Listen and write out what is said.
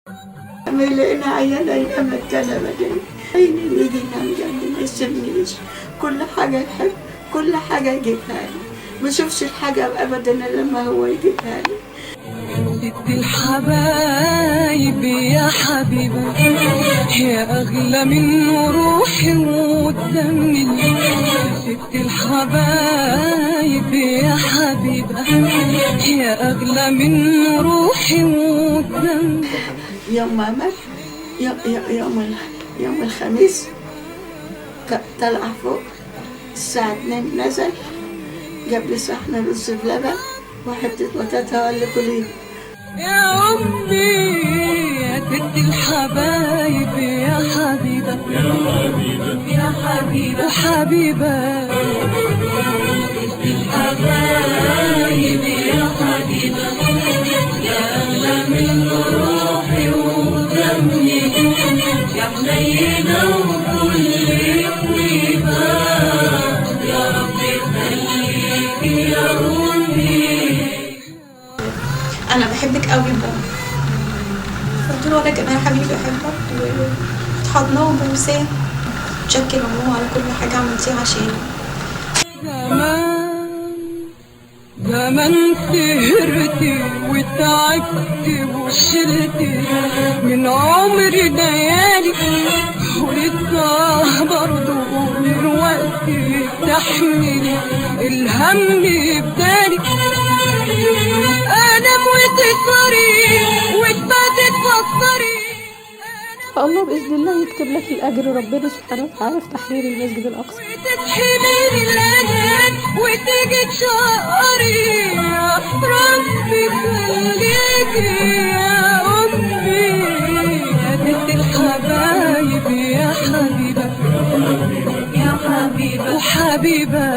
لقينا عيالها ينام الكنبة دي، عيني يجي ينام جنبي ما يسيبنيش، كل حاجة يحب كل حاجة يجيبها لي، ما شوفش الحاجة أبدا إلا لما هو يجيبها لي. ست الحبايب يا حبيبة يا أغلى من روحي ودمي، ست الحبايب يا حبيبة يا أغلى من روحي ودمي. يوم ما مات يوم الخميس طلع فوق الساعة 2 نزل جاب لي صحن رز بلبن وحتة بطاطا وقال لي كلي. يا أمي يا ست الحبايب يا حبيبة يا حبيبة وحبيبة، ست الحبايب يا حبيبة يا أغلى من روحي ودمي، يا حنينة وكل طيبة، يا رب خليكي يا أمي. انا بحبك قوي بابا، قلت له لك انا يا حبيبي بحبك وحضناه وبوساه، متشكر ماما على كل حاجه عملتيها عشاني. زمان سهرتي وتعبت وشلتي من عمري ليالي، ولسه برضه دلوقتي تحملي الهم بدالي، انام وتسهري وتباتي تفكري. فالله بإذن الله يكتب لك الأجر ربنا سبحانه وتعالى في تحرير المسجد الأقصى. وتصحي من الأذان وتيجي تشقري، يا ربي خليكي يا أمي يا ست الحبايب يا حبيبة يا حبيبة وحبيبة.